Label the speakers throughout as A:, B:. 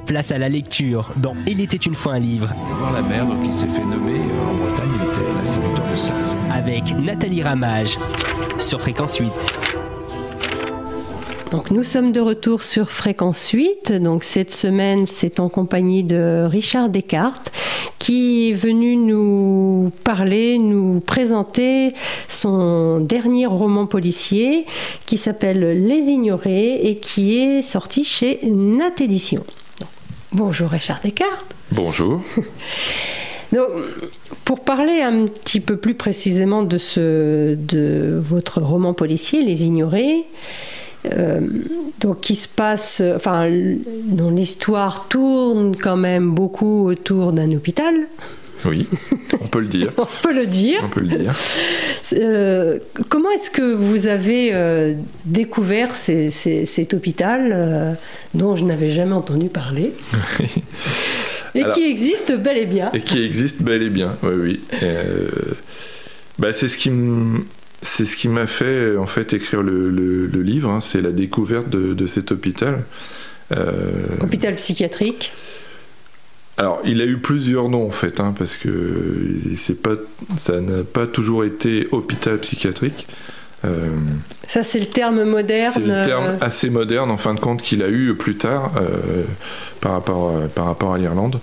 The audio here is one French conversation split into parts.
A: Place à la lecture dans Il était une fois un livre.
B: Voir la mer, donc il s'est fait nommer en Bretagne, il était l'instituteur de Sars.
A: Avec Nathalie Ramage sur Fréquence 8.
C: Donc nous sommes de retour sur Fréquence 8. Donc cette semaine, c'est en compagnie de Richard Descartes qui est venu nous parler, nous présenter son dernier roman policier qui s'appelle Les Ignorés et qui est sorti chez Nat Éditions. Bonjour Richard Descartes.
D: Bonjour.
C: Donc, pour parler un petit peu plus précisément de votre roman policier, Les Ignorés, donc qui se passe, dont l'histoire tourne quand même beaucoup autour d'un hôpital.
D: Oui, on peut le dire.
C: On peut le dire. Comment est-ce que vous avez découvert cet hôpital dont je n'avais jamais entendu parler et qui existe bel et bien.
D: Et qui existe bel et bien, oui. C'est ce qui m'a fait en fait écrire le livre, hein, c'est la découverte de cet hôpital.
C: Hôpital psychiatrique.
D: Alors, il a eu plusieurs noms en fait, hein, parce que ça n'a pas toujours été hôpital psychiatrique.
C: Ça, c'est le terme moderne.
D: C'est le terme assez moderne en fin de compte qu'il a eu plus tard par rapport à l'Irlande.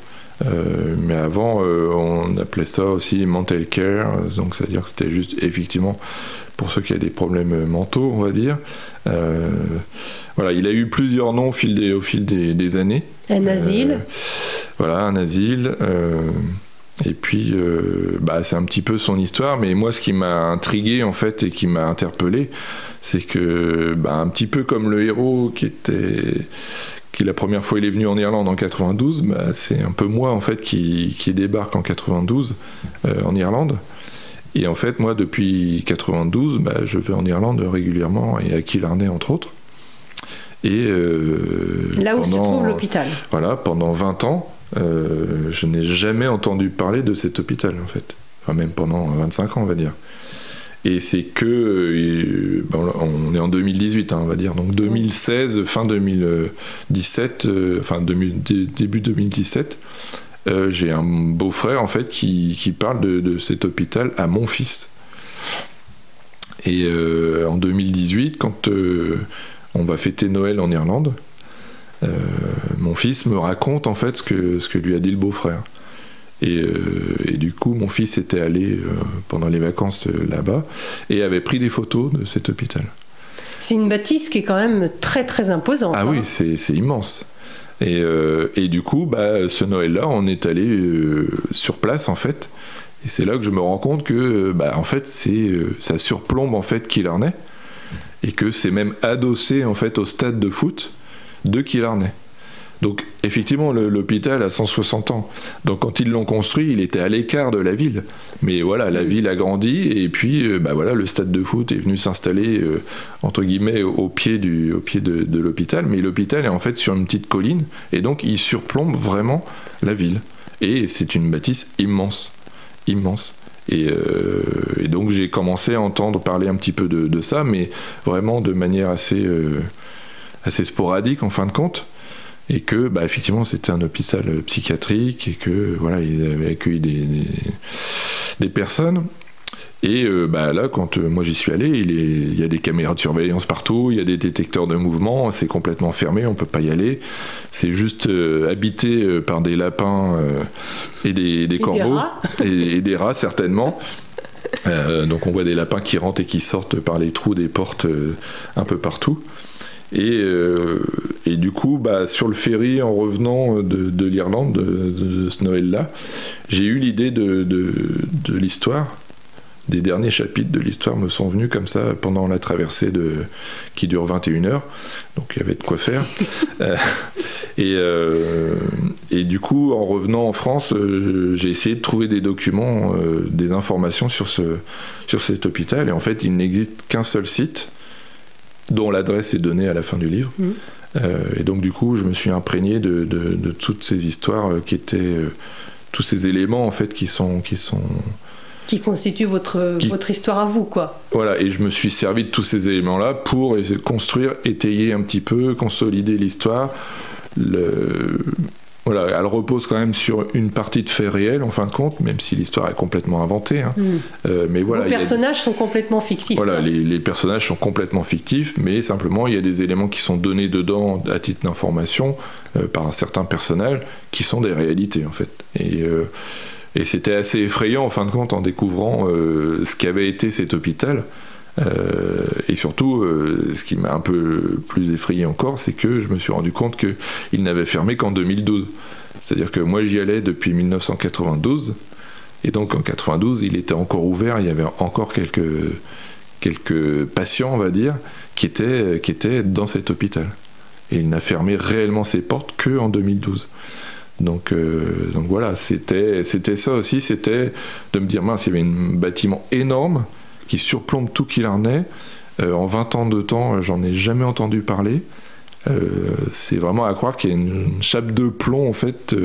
D: Mais avant, on appelait ça aussi mental care, donc c'est-à-dire que c'était juste effectivement pour ceux qui ont des problèmes mentaux, on va dire. Voilà, il a eu plusieurs noms au fil des années.
C: Un asile.
D: Voilà, un asile. Et puis, c'est un petit peu son histoire, mais moi, ce qui m'a intrigué, en fait, et qui m'a interpellé, c'est que, un petit peu comme le héros qui la première fois il est venu en Irlande en 92, c'est un peu moi, en fait, qui débarque en 92 en Irlande. Et en fait, moi, depuis 92, je vais en Irlande régulièrement, et à Killarney, entre autres. Et
C: là où se trouve l'hôpital.
D: Voilà, pendant 20 ans, je n'ai jamais entendu parler de cet hôpital, en fait. Enfin, même pendant 25 ans, on va dire. Et c'est que... on est en 2018, hein, on va dire. Donc 2016, fin 2017, début 2017, j'ai un beau-frère, en fait, qui parle de cet hôpital à mon fils. Et en 2018, quand on va fêter Noël en Irlande, mon fils me raconte, en fait, ce que lui a dit le beau-frère. Et du coup, mon fils était allé pendant les vacances là-bas et avait pris des photos de cet hôpital.
C: C'est une bâtisse qui est quand même très très imposante.
D: Ah oui, c'est immense. Et du coup, ce Noël-là, on est allé sur place, en fait. Et c'est là que je me rends compte que, en fait, ça surplombe, en fait, Killarney. Et que c'est même adossé, en fait, au stade de foot de Killarney. Donc effectivement, l'hôpital a 160 ans. Donc quand ils l'ont construit, il était à l'écart de la ville. Mais voilà, la ville a grandi et puis le stade de foot est venu s'installer entre guillemets au pied de l'hôpital. Mais l'hôpital est en fait sur une petite colline et donc il surplombe vraiment la ville. Et c'est une bâtisse immense. Et donc j'ai commencé à entendre parler un petit peu de ça, mais vraiment de manière assez sporadique en fin de compte. Et que effectivement c'était un hôpital psychiatrique et que voilà, ils avaient accueilli des personnes. Et là, quand moi j'y suis allé, il y a des caméras de surveillance partout, il y a des détecteurs de mouvement, c'est complètement fermé, on peut pas y aller. C'est juste habité par des lapins et des corbeaux et des rats certainement. Donc on voit des lapins qui rentrent et qui sortent par les trous des portes un peu partout. Et du coup, sur le ferry, en revenant de l'Irlande, de ce Noël-là, j'ai eu l'idée de l'histoire. Des derniers chapitres de l'histoire me sont venus comme ça pendant la traversée qui dure 21 heures. Donc il y avait de quoi faire. Et du coup, en revenant en France, j'ai essayé de trouver des documents, des informations sur cet hôpital. Et en fait, il n'existe qu'un seul site dont l'adresse est donnée à la fin du livre. Et donc du coup, je me suis imprégné de toutes ces histoires qui étaient tous ces éléments en fait qui constituent votre histoire à vous, quoi. Voilà, et je me suis servi de tous ces éléments-là pour construire, étayer un petit peu, consolider l'histoire, voilà, elle repose quand même sur une partie de faits réels, en fin de compte, même si l'histoire est complètement inventée. Hein. Mais voilà,
C: les personnages sont complètement fictifs.
D: Voilà, les personnages sont complètement fictifs, mais simplement, il y a des éléments qui sont donnés dedans à titre d'information par un certain personnage qui sont des réalités, en fait. Et c'était assez effrayant, en fin de compte, en découvrant ce qu'avait été cet hôpital. Et surtout, ce qui m'a un peu plus effrayé encore, c'est que je me suis rendu compte qu'il n'avait fermé qu'en 2012. C'est-à-dire que moi, j'y allais depuis 1992, et donc en 92, il était encore ouvert, il y avait encore quelques patients, on va dire, qui étaient dans cet hôpital. Et il n'a fermé réellement ses portes qu'en 2012. Donc voilà, c'était ça aussi, c'était de me dire, mince, il y avait un bâtiment énorme, qui surplombe tout qu'il en est. En 20 ans de temps, j'en ai jamais entendu parler. C'est vraiment à croire qu'il y a une chape de plomb, en fait,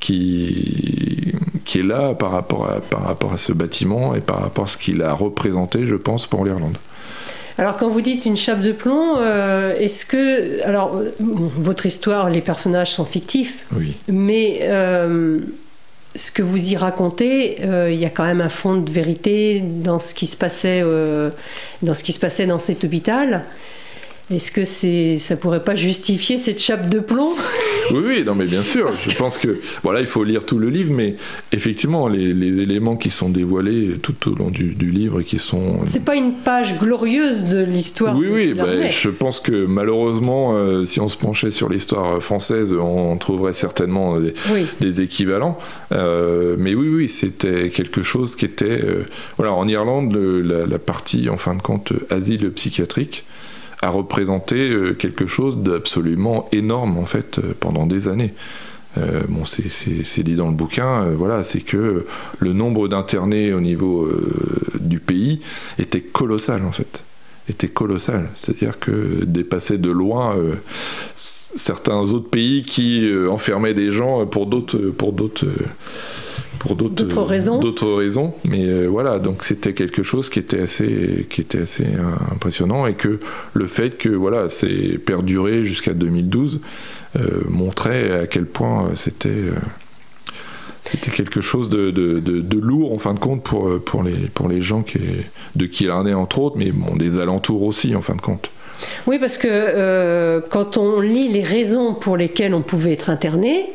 D: qui est là par rapport à ce bâtiment et par rapport à ce qu'il a représenté, je pense, pour l'Irlande.
C: Alors, quand vous dites une chape de plomb, est-ce que... Alors, votre histoire, les personnages sont fictifs,
D: oui.
C: Mais... ce que vous y racontez, il y a quand même un fond de vérité dans ce qui se passait dans cet hôpital. Est-ce que ça pourrait pas justifier cette chape de plomb ?
D: Oui, non, mais bien sûr. Je pense que voilà, il faut lire tout le livre, mais effectivement, les éléments qui sont dévoilés tout au long du livre et qui sont.
C: C'est pas une page glorieuse de l'histoire.
D: Oui, je pense que malheureusement, si on se penchait sur l'histoire française, on trouverait certainement des équivalents. Mais oui, c'était quelque chose qui était. Voilà, en Irlande, la partie, en fin de compte, asile psychiatrique a représenté quelque chose d'absolument énorme, en fait, pendant des années. Bon, c'est dit dans le bouquin, voilà, c'est que le nombre d'internés au niveau du pays était colossal, en fait. Était colossal, c'est-à-dire que dépassait de loin certains autres pays qui enfermaient des gens pour d'autres raisons, mais voilà, donc c'était quelque chose qui était assez impressionnant, et que le fait que voilà, c'est perduré jusqu'à 2012 montrait à quel point c'était quelque chose de lourd, en fin de compte, pour les gens de Killarney, entre autres, mais bon, des alentours aussi, en fin de compte.
C: Oui, parce que quand on lit les raisons pour lesquelles on pouvait être interné,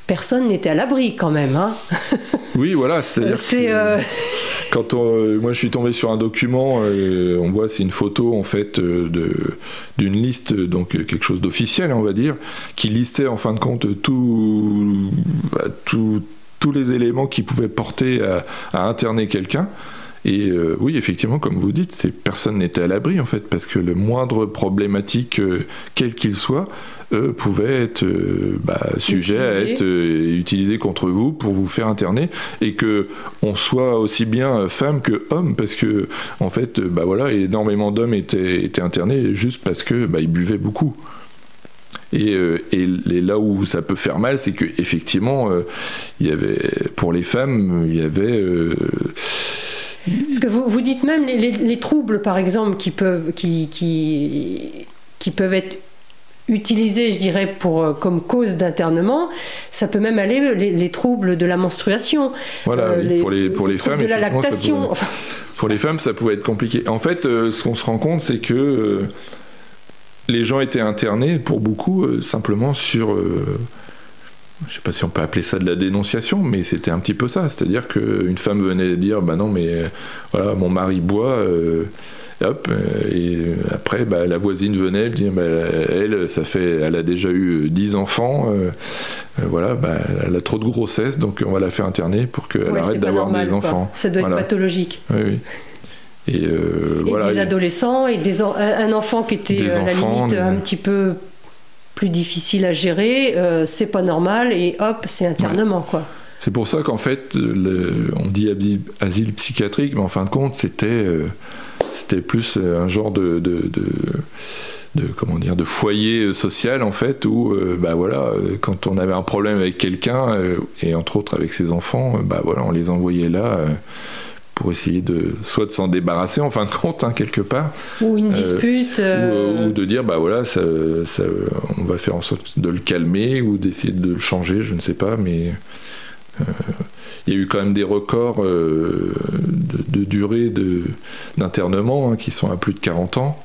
C: personne n'était à l'abri quand même. Hein.
D: Oui, voilà, c'est-à-dire quand moi je suis tombé sur un document, on voit, c'est une photo, en fait, d'une liste, donc quelque chose d'officiel, on va dire, qui listait, en fin de compte, tous les éléments qui pouvaient porter à interner quelqu'un. Et oui, effectivement, comme vous dites, personne n'était à l'abri, en fait, parce que le moindre problématique, quel qu'il soit, pouvait être sujet à être utilisé contre vous pour vous faire interner, et que on soit aussi bien femme que homme, parce que en fait, voilà, énormément d'hommes étaient internés juste parce que ils buvaient beaucoup. Et là où ça peut faire mal, c'est que effectivement, il y avait, pour les femmes, il y avait
C: parce que vous dites même les troubles, par exemple, qui peuvent être utilisés, je dirais, comme cause d'internement, ça peut même aller les troubles de la menstruation.
D: Voilà, pour les femmes,
C: de la lactation.
D: Pour les femmes, ça pouvait être compliqué. En fait, ce qu'on se rend compte, c'est que les gens étaient internés, pour beaucoup, simplement sur... je ne sais pas si on peut appeler ça de la dénonciation, mais c'était un petit peu ça. C'est-à-dire qu'une femme venait dire, non, mais voilà, mon mari boit, hop, et après, la voisine venait dire, elle a déjà eu 10 enfants, voilà, elle a trop de grossesse, donc on va la faire interner pour qu'elle arrête d'avoir des enfants.
C: Ça doit être pathologique.
D: Oui. Et voilà,
C: des adolescents, et un enfant qui était à la limite un petit peu plus difficile à gérer, c'est pas normal, et hop, c'est internement, quoi.
D: C'est pour ça qu'en fait, on dit asile psychiatrique, mais en fin de compte, c'était plus un genre de foyer social, en fait, où voilà, quand on avait un problème avec quelqu'un, et entre autres avec ses enfants, voilà, on les envoyait là pour essayer soit de s'en débarrasser en fin de compte, hein, quelque part.
C: Ou une dispute.
D: Ou de dire, bah voilà, on va faire en sorte de le calmer ou d'essayer de le changer, je ne sais pas, mais il y a eu quand même des records de durée d'internement, hein, qui sont à plus de 40 ans.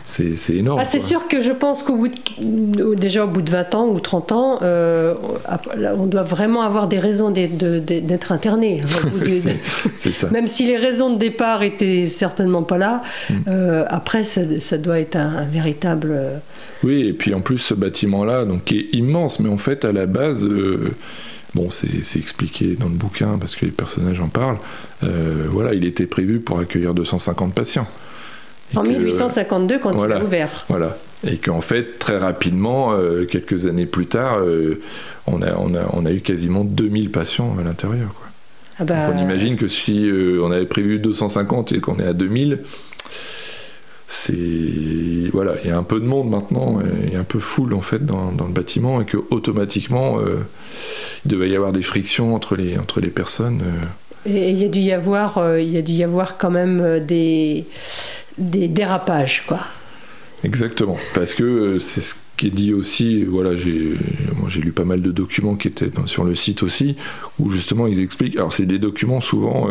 D: C'est énorme.
C: C'est sûr que je pense déjà au bout de 20 ans ou 30 ans, on doit vraiment avoir des raisons d'être interné.
D: C'est ça.
C: Même si les raisons de départ étaient certainement pas là, après ça doit être un véritable...
D: Oui, et puis en plus ce bâtiment-là, donc, qui est immense, mais en fait à la base... c'est expliqué dans le bouquin parce que les personnages en parlent. Voilà, il était prévu pour accueillir 250 patients.
C: En 1852, quand il a ouvert. Voilà.
D: Et qu'en fait, très rapidement, quelques années plus tard, on a eu quasiment 2000 patients à l'intérieur, quoi. Donc on imagine que si on avait prévu 250 et qu'on est à 2000, il y a un peu de monde maintenant, il y a un peu full en fait dans le bâtiment, et que automatiquement il devait y avoir des frictions entre les personnes.
C: Et il y a dû y avoir quand même des dérapages, quoi.
D: Exactement, parce que c'est ce qui est dit aussi. Voilà, moi j'ai lu pas mal de documents qui étaient sur le site aussi, où justement ils expliquent. Alors c'est des documents souvent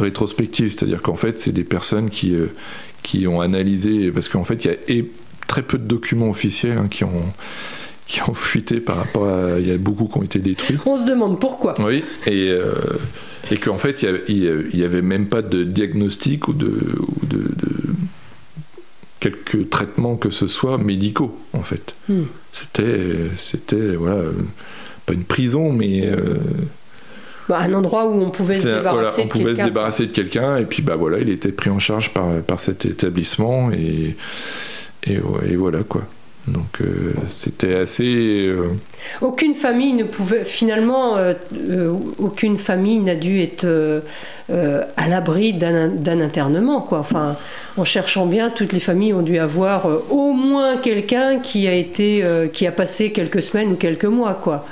D: rétrospectifs, c'est-à-dire qu'en fait c'est des personnes qui ont analysé, parce qu'en fait il y a très peu de documents officiels, hein, qui ont fuité par rapport à... Il y a beaucoup qui ont été détruits.
C: On se demande pourquoi.
D: Oui, et qu'en fait il y avait même pas de diagnostic ou de quelques traitements que ce soit médicaux, en fait. C'était voilà, pas une prison, mais
C: un endroit où on pouvait se débarrasser de quelqu'un.
D: On pouvait se débarrasser de quelqu'un, et puis voilà, il était pris en charge par cet établissement, et voilà, quoi. Donc c'était assez...
C: Aucune famille ne pouvait... Finalement, aucune famille n'a dû être à l'abri d'un internement, quoi. Enfin, en cherchant bien, toutes les familles ont dû avoir au moins quelqu'un qui a passé quelques semaines ou quelques mois, quoi.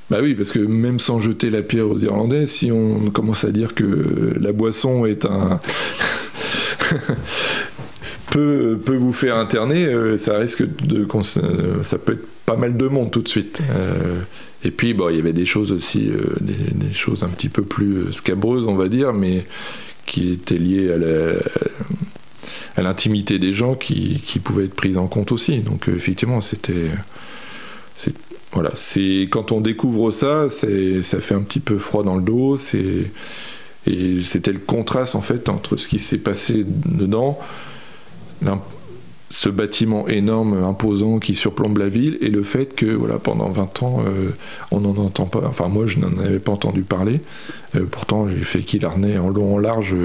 D: Bah oui, parce que même sans jeter la pierre aux Irlandais, si on commence à dire que la boisson est un... peut vous faire interner, ça risque ça peut être pas mal de monde tout de suite. Et puis il y avait des choses aussi, des choses un petit peu plus scabreuses, on va dire, mais qui étaient liées à l'intimité des gens, qui pouvaient être prises en compte aussi. Donc effectivement, voilà, quand on découvre ça fait un petit peu froid dans le dos. Et c'était le contraste en fait entre ce qui s'est passé dedans, ce bâtiment énorme, imposant, qui surplombe la ville, et le fait que voilà, pendant 20 ans on n'en entend pas, enfin moi je n'en avais pas entendu parler, pourtant j'ai fait Killarney en long en large,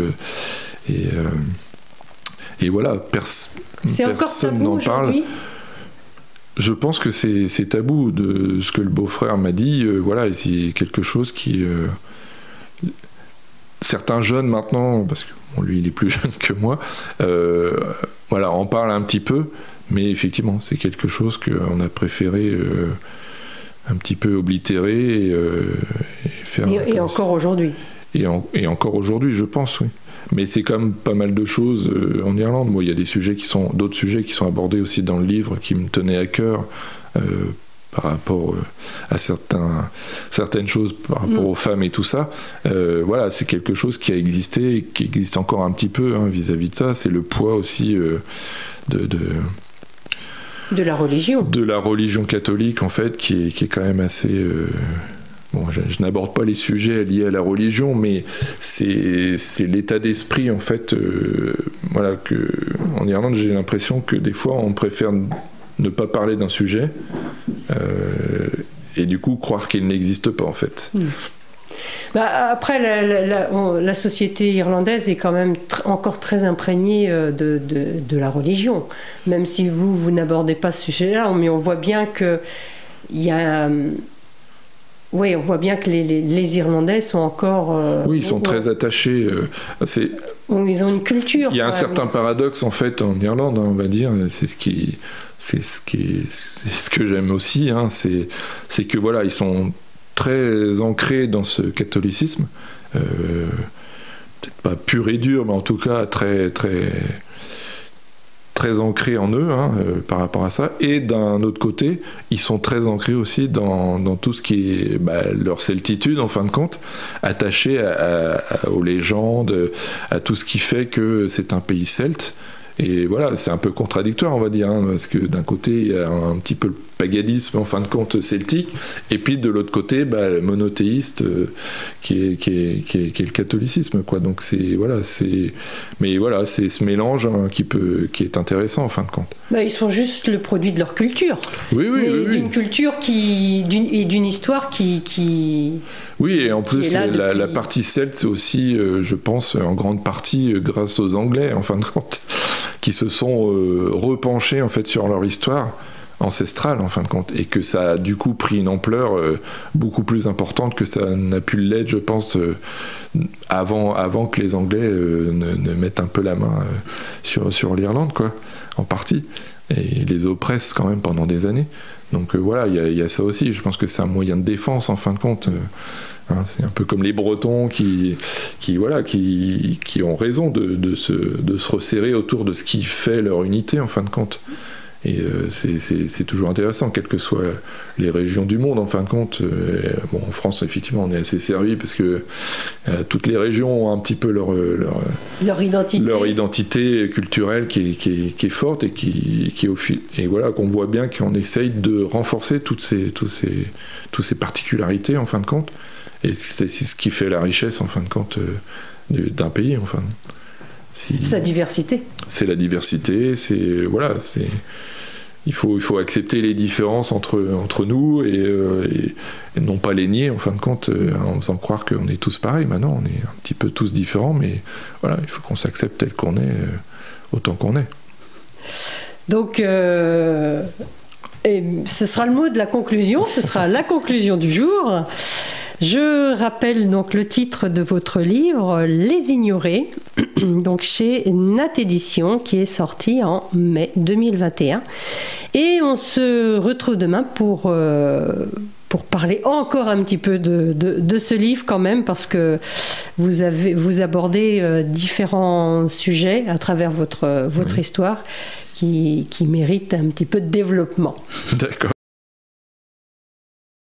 D: et voilà, personne n'en parle. Je pense que c'est tabou, de ce que le beau-frère m'a dit, voilà, et c'est quelque chose qui... certains jeunes maintenant, parce que lui il est plus jeune que moi, voilà, en parle un petit peu, mais effectivement c'est quelque chose qu'on a préféré un petit peu oblitérer et faire.
C: Et encore aujourd'hui.
D: Et encore aujourd'hui, je pense, oui. Mais c'est quand même pas mal de choses en Irlande. Moi, il y a d'autres sujets qui sont abordés aussi dans le livre, qui me tenaient à cœur. Par rapport à certaines choses, par rapport aux femmes et tout ça. Voilà, c'est quelque chose qui a existé et qui existe encore un petit peu, hein, vis-à-vis de ça. C'est le poids aussi
C: de la religion.
D: De la religion catholique, en fait, qui est quand même assez... Bon, je n'aborde pas les sujets liés à la religion, mais c'est l'état d'esprit, en fait. Voilà, en Irlande, j'ai l'impression que des fois, on préfère ne pas parler d'un sujet et du coup croire qu'il n'existe pas, en fait.
C: Après, la société irlandaise est quand même encore très imprégnée de la religion, même si vous n'abordez pas ce sujet-là, mais on voit bien que il y a... Oui, on voit bien que les Irlandais sont encore...
D: oui, ils sont très attachés.
C: Ils ont une culture.
D: Il y a un certain paradoxe, en fait, en Irlande, hein, on va dire. C'est ce que j'aime aussi. Hein, c'est que, voilà, ils sont très ancrés dans ce catholicisme, peut-être pas pur et dur, mais en tout cas très ancrés en eux par rapport à ça. Et d'un autre côté, ils sont très ancrés aussi dans tout ce qui est leur celtitude, en fin de compte, attachés aux légendes, à tout ce qui fait que c'est un pays celte. Et voilà, c'est un peu contradictoire, on va dire, parce que d'un côté, il y a un petit peu le paganisme, en fin de compte, celtique, et puis de l'autre côté, le monothéiste, qui est le catholicisme, quoi. Donc c'est ce mélange qui est intéressant, en fin de compte.
C: Ils sont juste le produit de leur culture.
D: Oui.
C: D'une culture et d'une histoire qui...
D: Oui, et en plus, la partie celte, c'est aussi, je pense, en grande partie grâce aux Anglais, en fin de compte, qui se sont repenchés, en fait, sur leur histoire ancestrale, en fin de compte, et que ça a, du coup, pris une ampleur beaucoup plus importante que ça n'a pu l'être, je pense, avant que les Anglais ne mettent un peu la main sur l'Irlande, quoi, en partie, et les oppressent quand même pendant des années. Donc voilà, il y a ça aussi. Je pense que c'est un moyen de défense, en fin de compte. C'est un peu comme les Bretons qui ont raison de se resserrer autour de ce qui fait leur unité, en fin de compte. Et c'est toujours intéressant, quelles que soient les régions du monde, en fin de compte. En France, effectivement, on est assez servi parce que toutes les régions ont un petit peu leur identité culturelle qui est forte et et voilà, qu'on voit bien qu'on essaye de renforcer toutes ces particularités, en fin de compte. Et c'est ce qui fait la richesse, en fin de compte, d'un pays, enfin.
C: Sa diversité.
D: C'est la diversité, il faut accepter les différences entre nous et non pas les nier, en fin de compte, en faisant croire qu'on est tous pareils. Maintenant, on est un petit peu tous différents, mais voilà, il faut qu'on s'accepte tel qu'on est, autant qu'on est.
C: Donc, ce sera le mot de la conclusion, ce sera la conclusion du jour. Je rappelle donc le titre de votre livre, Les Ignorés, donc chez Nat Éditions, qui est sorti en mai 2021. Et on se retrouve demain pour parler encore un petit peu de ce livre quand même, parce que vous abordez différents sujets à travers votre histoire qui méritent un petit peu de développement.
D: D'accord.